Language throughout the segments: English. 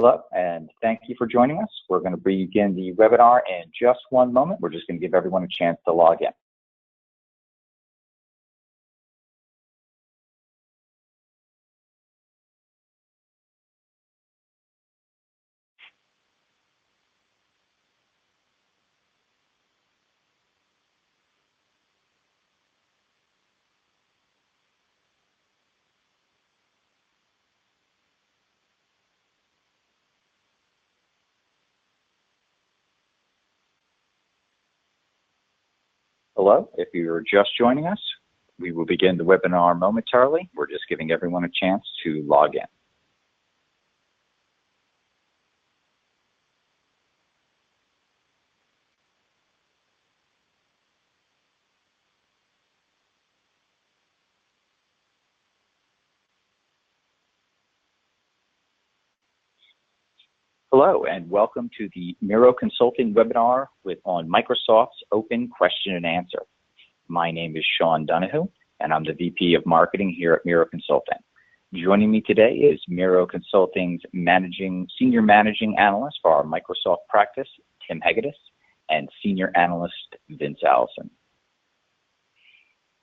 Hello, and thank you for joining us. We're going to begin the webinar in just one moment. We're just going to give everyone a chance to log in. Hello, if you're just joining us, we will begin the webinar momentarily. We're just giving everyone a chance to log in. Hello, and welcome to the Miro Consulting webinar on Microsoft's Open Question and Answer. My name is Sean Donahue, and I'm the VP of Marketing here at Miro Consulting. Joining me today is Miro Consulting's Senior Managing Analyst for our Microsoft practice, Tim Hegedus, and Senior Analyst, Vince Allison.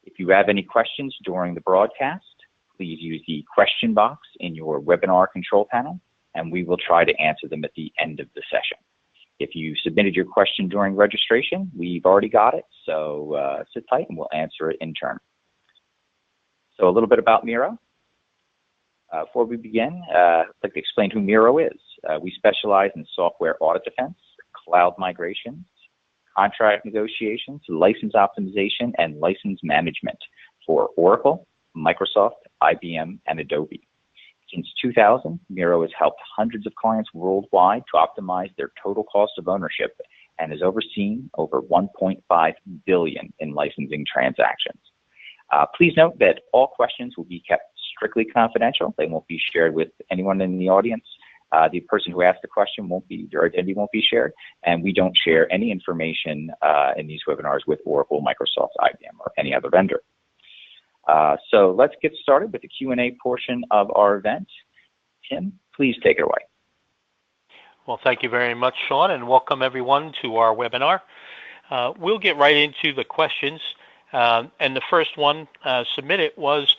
If you have any questions during the broadcast, please use the question box in your webinar control panel, and we will try to answer them at the end of the session. If you submitted your question during registration, we've already got it, so sit tight and we'll answer it in turn. So a little bit about Miro. Before we begin, I'd like to explain who Miro is. We specialize in software audit defense, cloud migrations, contract negotiations, license optimization, and license management for Oracle, Microsoft, IBM, and Adobe. Since 2000, Miro has helped hundreds of clients worldwide to optimize their total cost of ownership and has overseen over 1.5 billion in licensing transactions. Please note that all questions will be kept strictly confidential. They won't be shared with anyone in the audience. The person who asked the question their identity won't be shared, and we don't share any information in these webinars with Oracle, Microsoft, IBM, or any other vendor. So let's get started with the Q&A portion of our event. Tim, please take it away. Well, thank you very much, Sean, and welcome everyone to our webinar. We'll get right into the questions, and the first one submitted was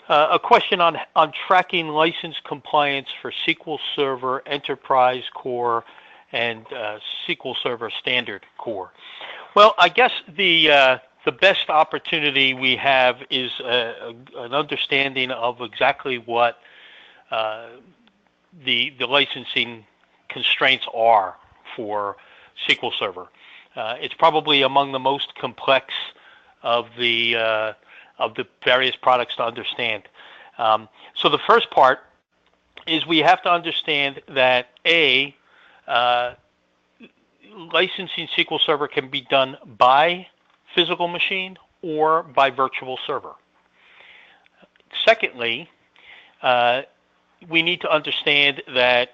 a question on tracking license compliance for SQL Server Enterprise Core and SQL Server Standard Core. Well, I guess the best opportunity we have is an understanding of exactly what the licensing constraints are for SQL Server. It's probably among the most complex of the various products to understand. So the first part is we have to understand that licensing SQL Server can be done by physical machine or by virtual server. Secondly, we need to understand that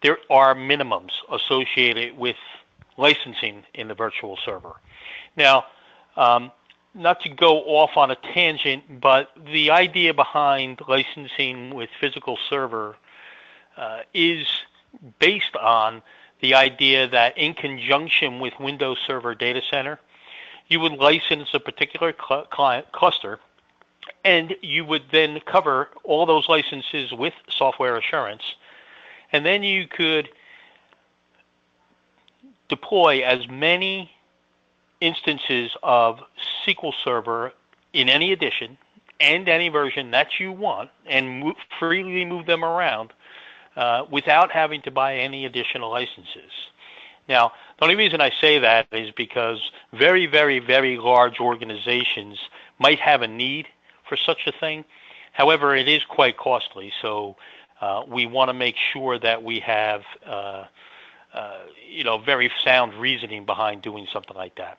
there are minimums associated with licensing in the virtual server. Now, not to go off on a tangent, but the idea behind licensing with physical server is based on the idea that in conjunction with Windows Server Data Center, you would license a particular client cluster, and you would then cover all those licenses with software assurance, and then you could deploy as many instances of SQL Server in any edition and any version that you want and freely move them around without having to buy any additional licenses. Now, the only reason I say that is because very, very, very large organizations might have a need for such a thing. However, it is quite costly, so we want to make sure that we have very sound reasoning behind doing something like that.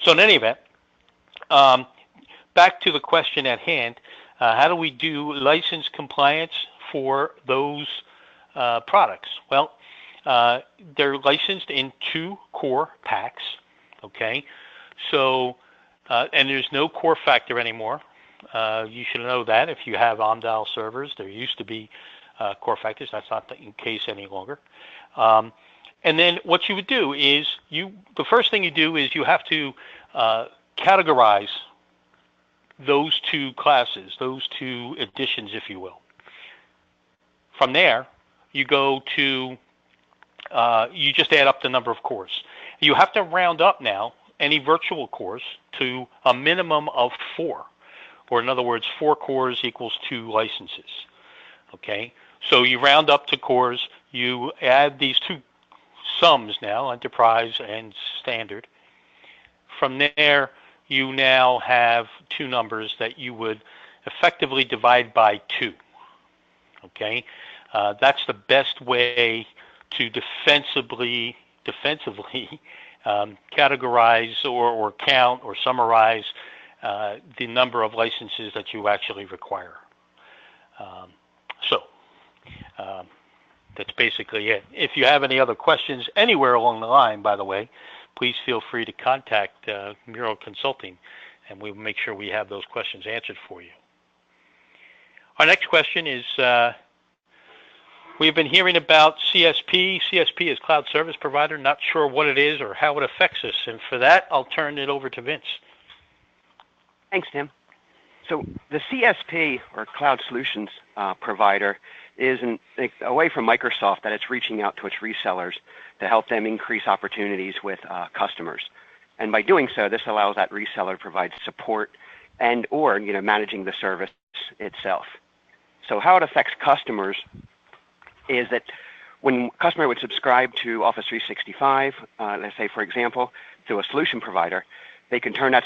So in any event, back to the question at hand, how do we do license compliance for those products? Well, they're licensed in 2 core packs, okay? So, and there's no core factor anymore. You should know that if you have Amdahl servers. There used to be core factors. That's not the case any longer. And then what you would do is the first thing you do is you have to categorize those two classes, those two editions, if you will. From there, you go to, you just add up the number of cores. You have to round up now any virtual cores to a minimum of 4. Or in other words, 4 cores equals 2 licenses. Okay? So you round up to cores, you add these two sums now, enterprise and standard. From there, you now have 2 numbers that you would effectively divide by 2. Okay? That's the best way to defensively categorize or count or summarize the number of licenses that you actually require. That's basically it. If you have any other questions anywhere along the line, by the way, please feel free to contact Miro Consulting, and we'll make sure we have those questions answered for you. Our next question is, we've been hearing about CSP. CSP is Cloud Service Provider. Not sure what it is or how it affects us. And for that, I'll turn it over to Vince. Thanks, Tim. So the CSP, or Cloud Solutions Provider, is a way from Microsoft that it's reaching out to its resellers to help them increase opportunities with customers. And by doing so, this allows that reseller to provide support and or managing the service itself. So how it affects customers is that when a customer would subscribe to Office 365, let's say for example, through a solution provider, they can turn to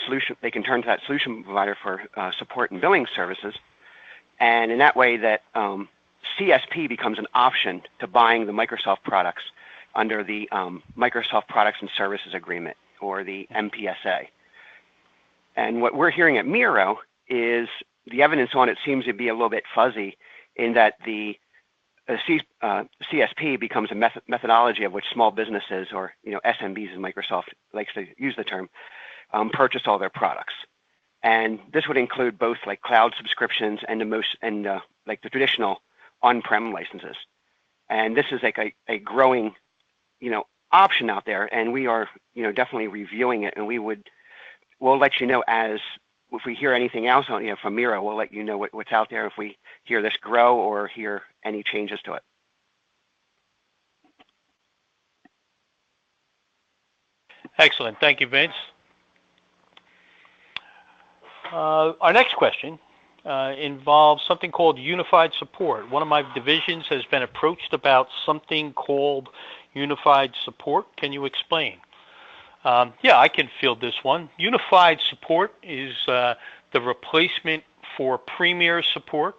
that solution provider for support and billing services, and in that way that CSP becomes an option to buying the Microsoft products under the Microsoft Products and Services Agreement, or the MPSA. And what we're hearing at Miro is the evidence on it seems to be a little bit fuzzy, in that the CSP becomes a methodology of which small businesses, or SMBs as Microsoft likes to use the term, purchase all their products. And this would include both like cloud subscriptions and like the traditional on-prem licenses. And this is like a growing option out there, and we are definitely reviewing it, and we'll let you know if we hear anything else from Miro. We'll let you know what's out there if we hear this grow or hear any changes to it. Excellent. Thank you, Vince. Our next question involves something called unified support. One of my divisions has been approached about something called unified support. Can you explain? Yeah, I can field this one. Unified support is the replacement for Premier support.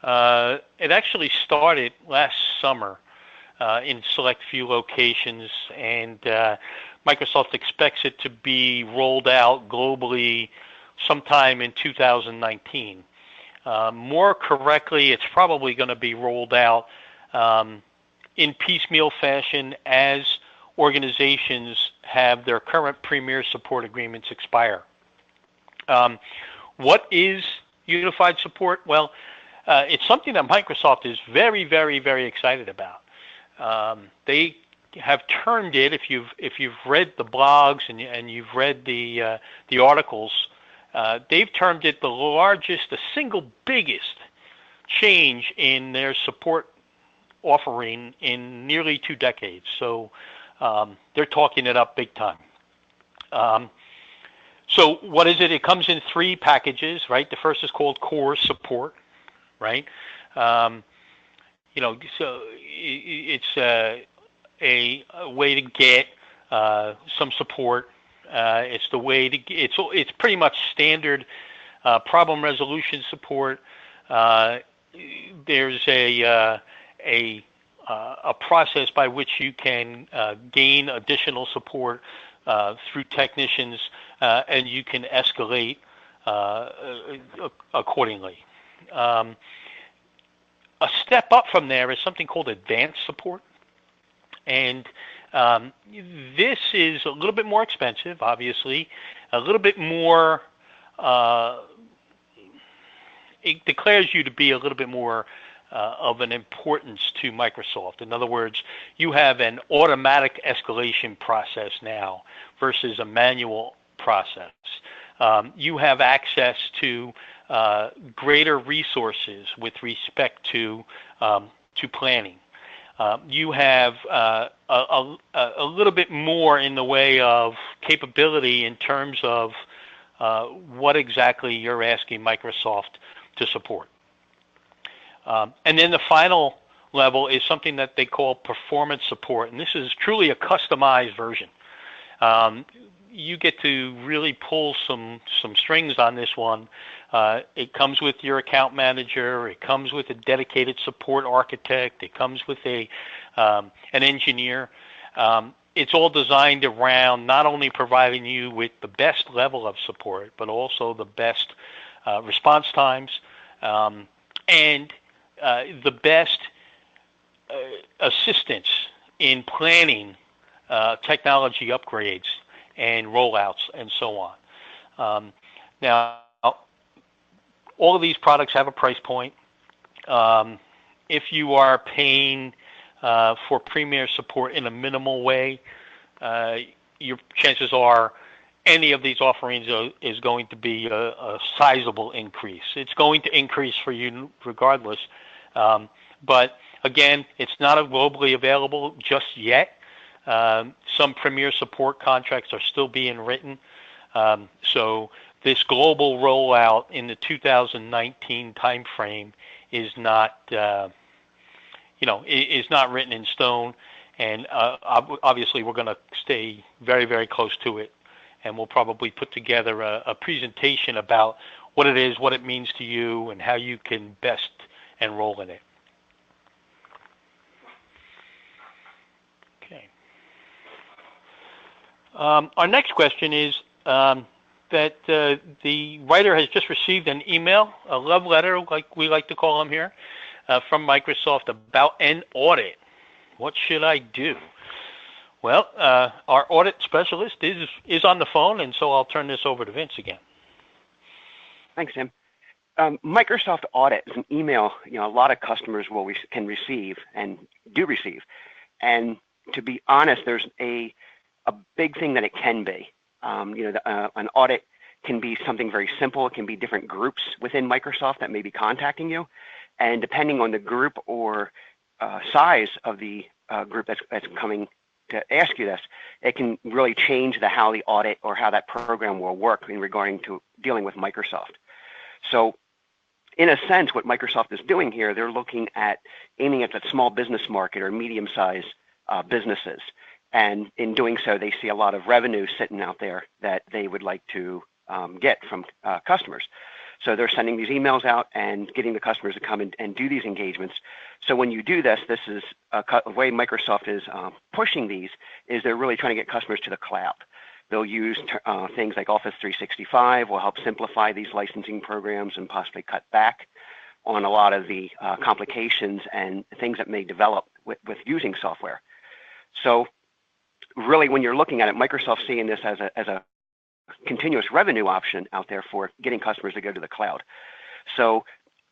It actually started last summer in select few locations, and Microsoft expects it to be rolled out globally sometime in 2019. More correctly, it's probably going to be rolled out in piecemeal fashion as organizations have their current Premier support agreements expire. What is unified support? Well, it's something that Microsoft is very, very, very excited about. They have termed it, if you've read the blogs and you've read the articles, they've termed it the single biggest change in their support offering in nearly 2 decades. So they're talking it up big time. So what is it? It comes in 3 packages, right? The first is called Core Support, right? So it's a way to get some support. It's the way to. It's pretty much standard problem resolution support. There's a process by which you can gain additional support through technicians, and you can escalate accordingly. A step up from there is something called advanced support, and this is a little bit more expensive, obviously, a little bit more. It declares you to be a little bit more of an importance to Microsoft. In other words, you have an automatic escalation process now versus a manual process. You have access to greater resources with respect to planning. You have a little bit more in the way of capability in terms of what exactly you're asking Microsoft to support. And then the final level is something that they call performance support, and this is truly a customized version. You get to really pull some strings on this one. It comes with your account manager. It comes with a dedicated support architect. It comes with an engineer. It's all designed around not only providing you with the best level of support, but also the best response times and the best assistance in planning technology upgrades and rollouts and so on. Now, all of these products have a price point. If you are paying for premier support in a minimal way, your chances are any of these offerings is going to be a sizable increase. It's going to increase for you regardless. But again, it's not globally available just yet. Some premier support contracts are still being written. So this global rollout in the 2019 timeframe is not, is not written in stone. And obviously, we're going to stay very, very close to it. And we'll probably put together a presentation about what it is, what it means to you, and how you can best enroll in it. Okay. Our next question is that the writer has just received an email, a love letter, like we like to call them here, from Microsoft about an audit. What should I do? Well, our audit specialist is on the phone, and so I'll turn this over to Vince again. Thanks, Tim. Microsoft Audit is an email a lot of customers can receive and do receive. And to be honest, there's a big thing that it can be. An audit can be something very simple. It can be different groups within Microsoft that may be contacting you. And depending on the group or size of the group that's coming to ask you this, it can really change how the audit or how that program will work in regarding to dealing with Microsoft. So in a sense, what Microsoft is doing here, they're looking at aiming at that small business market or medium-sized businesses. And in doing so, they see a lot of revenue sitting out there that they would like to get from customers. So they're sending these emails out and getting the customers to come and do these engagements. So when you do this, this is a way Microsoft is pushing these, is they're really trying to get customers to the cloud. They'll use things like Office 365 will help simplify these licensing programs and possibly cut back on a lot of the complications and things that may develop with using software. So really, when you're looking at it, Microsoft's seeing this as a continuous revenue option out there for getting customers to go to the cloud. So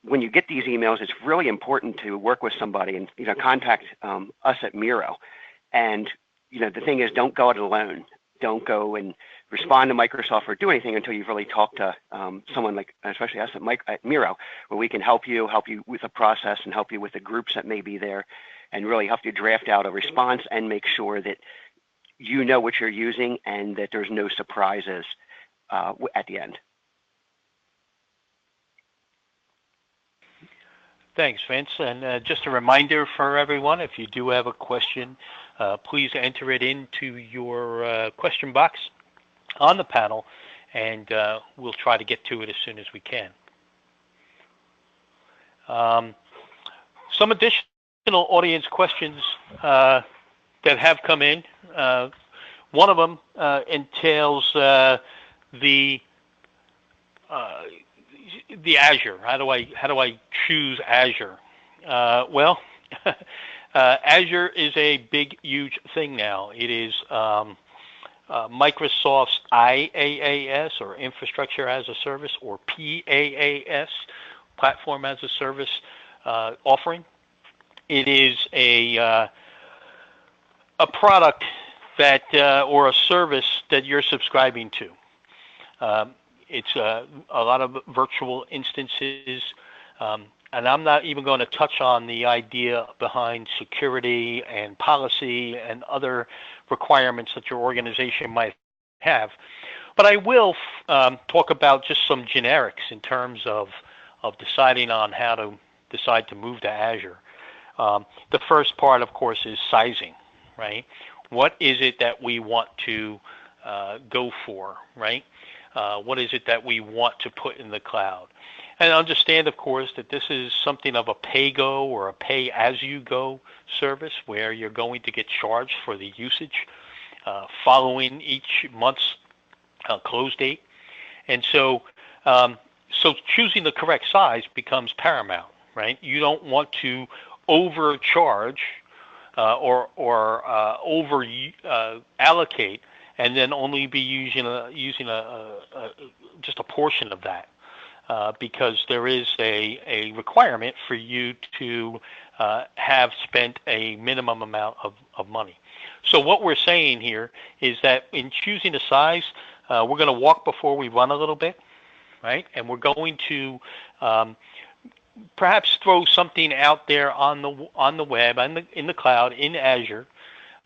when you get these emails, it's really important to work with somebody and contact us at Miro. And the thing is, don't go it alone. Don't go and respond to Microsoft or do anything until you've really talked to someone like, especially us at Miro, where we can help you with the process and help you with the groups that may be there, and really help you draft out a response and make sure that you know what you're using and that there's no surprises at the end. Thanks, Vince. And just a reminder for everyone, if you do have a question, please enter it into your question box on the panel, and we'll try to get to it as soon as we can. Some additional audience questions that have come in. One of them entails the Azure. How do I choose Azure? Well, Azure is a big, huge thing now. It is Microsoft's IaaS, or Infrastructure as a Service, or PaaS, Platform as a Service offering. It is a product that or a service that you're subscribing to. It's a lot of virtual instances, and I'm not even going to touch on the idea behind security and policy and other requirements that your organization might have. But I will talk about just some generics in terms of deciding on how to decide to move to Azure. The first part, of course, is sizing, right? What is it that we want to go for, right? What is it that we want to put in the cloud? And understand, of course, that this is something of a pay-go or a pay-as-you-go service where you're going to get charged for the usage following each month's close date. And so choosing the correct size becomes paramount, right? You don't want to overcharge or over allocate and then only be using just a portion of that, because there is a requirement for you to have spent a minimum amount of money. So what we're saying here is that in choosing a size, we're going to walk before we run a little bit, right? And we're going to perhaps throw something out there on the web, in the cloud, in Azure,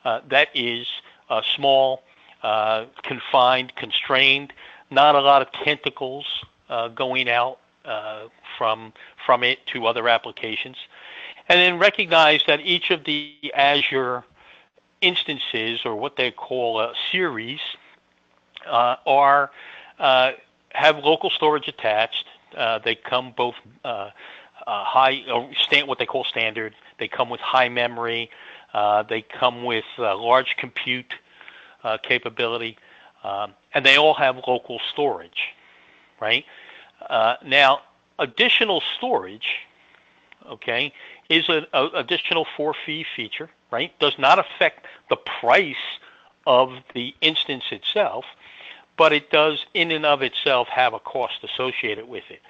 that is small, confined, constrained, not a lot of tentacles going out from it to other applications. And then recognize that each of the Azure instances, or what they call a series, have local storage attached. They come both high, what they call standard. They come with high memory. They come with large compute capability, and they all have local storage, right? Now, additional storage, okay, is an additional for-fee feature, right? Does not affect the price of the instance itself, but it does in and of itself have a cost associated with it.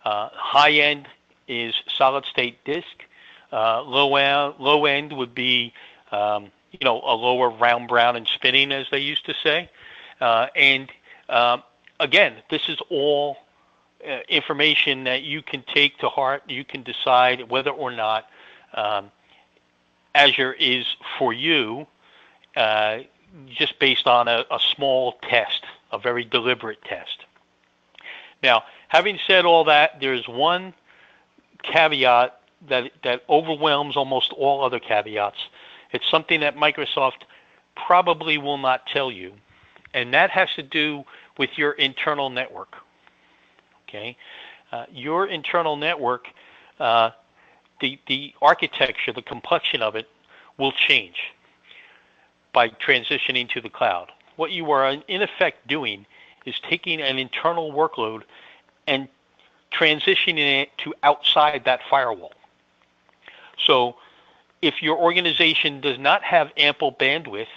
High end is solid state disk. Low end would be a lower round, brown, and spinning, as they used to say. Again, this is all information that you can take to heart. You can decide whether or not Azure is for you, just based on a small test, a very deliberate test. Now, having said all that, there's one caveat that overwhelms almost all other caveats. It's something that Microsoft probably will not tell you, and that has to do with your internal network. Okay, your internal network, the architecture, the complexion of it will change by transitioning to the cloud. What you are in effect doing is taking an internal workload and transitioning it to outside that firewall. So if your organization does not have ample bandwidth,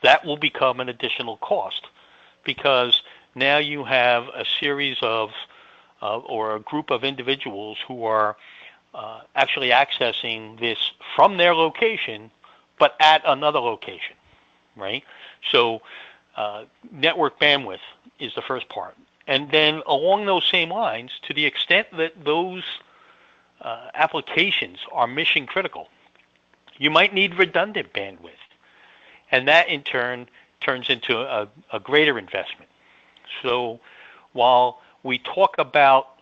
that will become an additional cost, because now you have a series of or a group of individuals who are actually accessing this from their location, but at another location, right? So network bandwidth is the first part. And then along those same lines, to the extent that those applications are mission critical, you might need redundant bandwidth. And that in turn turns into a greater investment. So while we talk about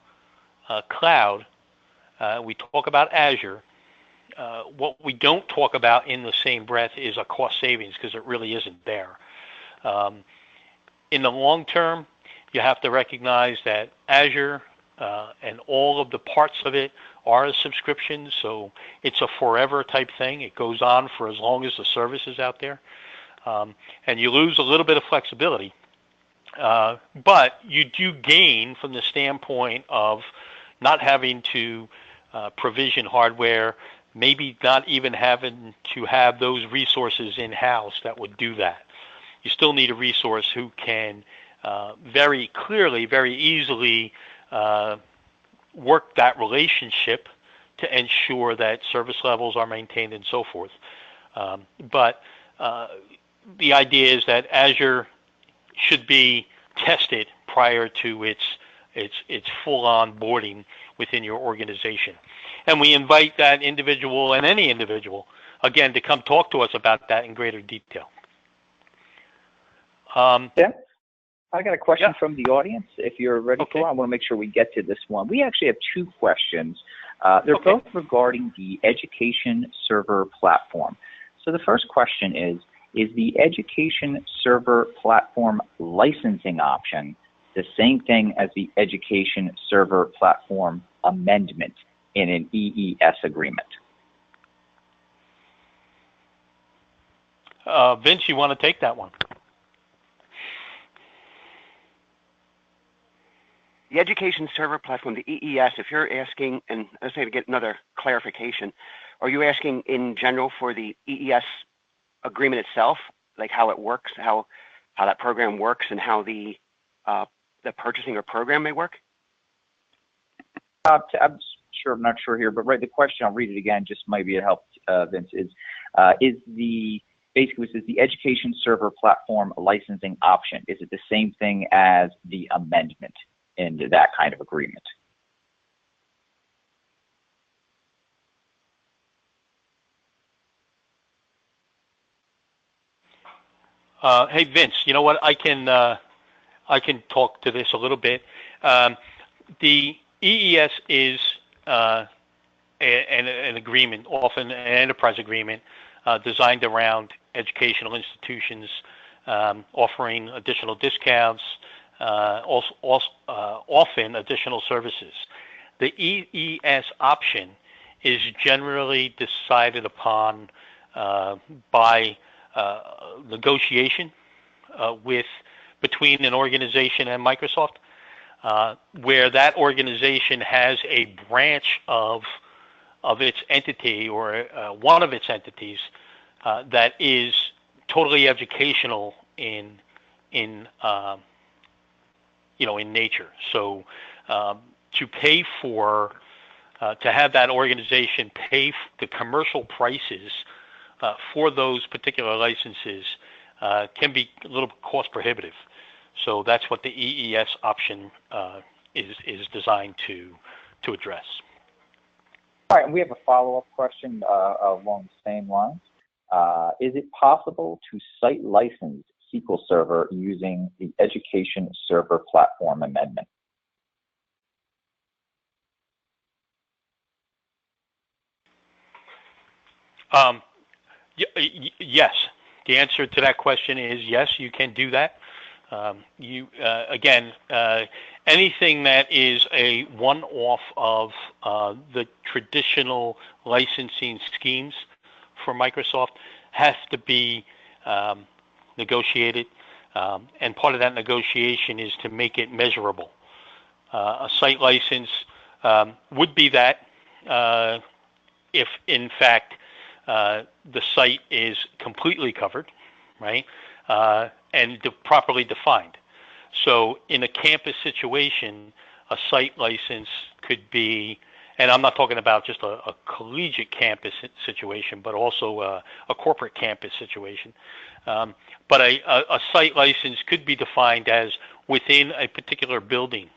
cloud, we talk about Azure, what we don't talk about in the same breath is a cost savings, because it really isn't there. In the long term, you have to recognize that Azure and all of the parts of it are a subscription, so it's a forever type thing. It goes on for as long as the service is out there. And you lose a little bit of flexibility, but you do gain from the standpoint of not having to provision hardware, maybe not even having to have those resources in-house that would do that. You still need a resource who can very clearly, very easily work that relationship to ensure that service levels are maintained and so forth. But the idea is that Azure should be tested prior to its full onboarding within your organization. And we invite that individual and any individual, again, to come talk to us about that in greater detail. Tim, I got a question from the audience. If you're ready for it, I want to make sure we get to this one. We actually have two questions. They're both regarding the education server platform. So the first question is the education server platform licensing option the same thing as the education server platform amendment in an EES agreement? Vince, you want to take that one? The education server platform, the EES, if you're asking, and let's say to get another clarification, are you asking in general for the EES agreement itself, like how it works, how that program works, and how the purchasing or program may work? I'm not sure here, but the question, I'll read it again, just maybe it helps, Vince, is the education server platform licensing option, is it the same thing as the amendment into that kind of agreement? Hey, Vince, you know what? I can talk to this a little bit. The EES is an agreement, often an enterprise agreement, designed around educational institutions offering additional discounts, often additional services. The EES option is generally decided upon by negotiation between an organization and Microsoft, where that organization has a branch of its entity or one of its entities that is totally educational in nature. So to pay for to have that organization pay the commercial prices for those particular licenses can be a little cost prohibitive. So that's what the EES option is designed to address. All right, and we have a follow-up question along the same lines. Is it possible to site license SQL Server using the Education Server Platform Amendment? Yes. The answer to that question is yes, you can do that. Anything that is a one-off of the traditional licensing schemes for Microsoft has to be negotiated, and part of that negotiation is to make it measurable. A site license would be that if, in fact, the site is completely covered, right, and properly defined. So in a campus situation, a site license could be, and I'm not talking about just a collegiate campus situation, but also a corporate campus situation. But a site license could be defined as within a particular building.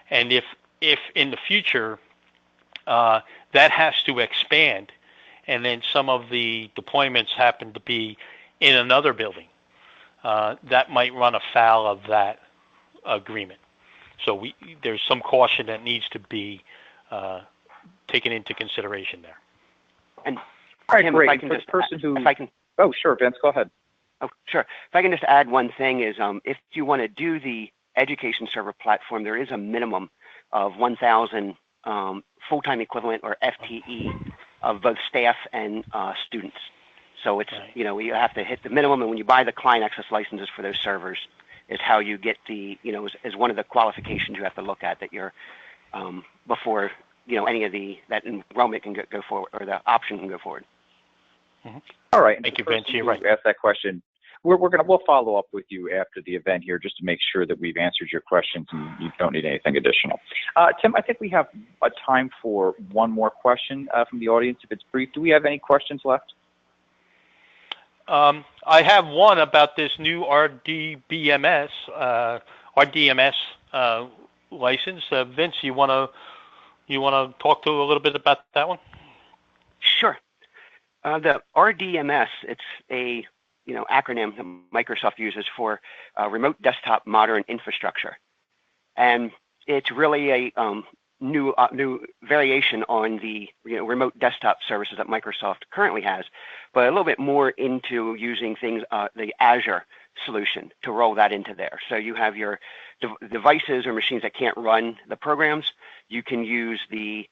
And if in the future that has to expand, and then some of the deployments happen to be in another building, that might run afoul of that agreement. So there's some caution that needs to be taken into consideration there. And all right, Tim, great. If I can just, if I can, oh, sure, Vince, go ahead. Oh, sure. If I can just add one thing is, if you want to do the education server platform, there is a minimum of 1,000 full-time equivalent or FTE of both staff and students. So it's, right. You have to hit the minimum, and when you buy the client access licenses for those servers, is how you get the, is one of the qualifications you have to look at that you're, before, any of that enrollment can go forward, or the option can go forward. Mm-hmm. All right. Thank you, Vince. You're right. Asked that question we'll follow up with you after the event here just to make sure that we've answered your questions and you don't need anything additional. Tim, I think we have a time for one more question from the audience. If it's brief, do we have any questions left? I have one about this new RDMS license. Vince, you want to talk to a little bit about that one? Sure. The RDMS, it's a acronym that Microsoft uses for Remote Desktop Modern Infrastructure, and it's really a new variation on the remote desktop services that Microsoft currently has, but a little bit more into using things the Azure solution to roll that into there. So you have your devices or machines that can't run the programs. You can use the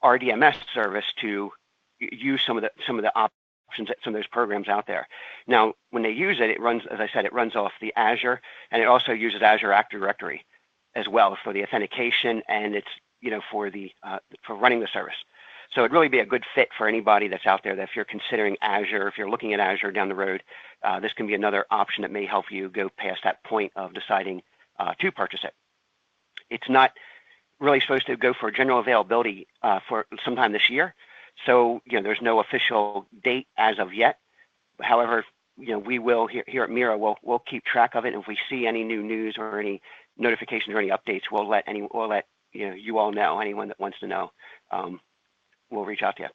RDMS service to use some of the options that some of those programs out there. Now, when they use it, it runs, as I said, it runs off the Azure, and it also uses Azure Active Directory as well for the authentication, and it's for running the service. So it'd really be a good fit for anybody that's out there that if you're considering Azure, if you're looking at Azure down the road, this can be another option that may help you go past that point of deciding to purchase it. It's not really supposed to go for general availability for sometime this year. So, there's no official date as of yet. However, we will here at Miro, we'll keep track of it. And if we see any new news or any notifications or any updates, we'll let you all know. Anyone that wants to know, we'll reach out to you.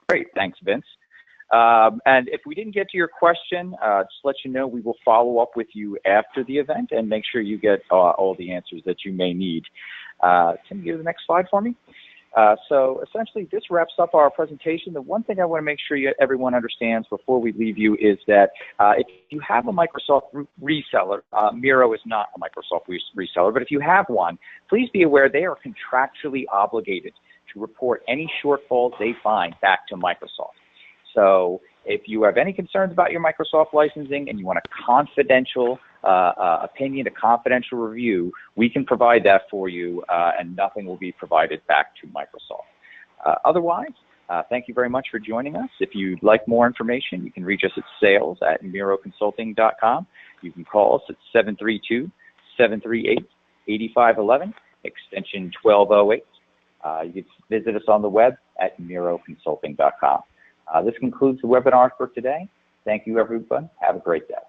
Great, thanks, Vince. And if we didn't get to your question, just let you know we will follow up with you after the event and make sure you get all the answers that you may need. Tim, give the next slide for me. So essentially, this wraps up our presentation. The one thing I want to make sure everyone understands before we leave you is that if you have a Microsoft reseller, Miro is not a Microsoft reseller, but if you have one, please be aware they are contractually obligated to report any shortfalls they find back to Microsoft. So if you have any concerns about your Microsoft licensing and you want a confidential opinion, a confidential review, we can provide that for you, and nothing will be provided back to Microsoft. Otherwise, thank you very much for joining us. If you'd like more information, you can reach us at sales@miroconsulting.com. You can call us at 732-738-8511, extension 1208. You can visit us on the web at miroconsulting.com. This concludes the webinar for today. Thank you, everyone. Have a great day.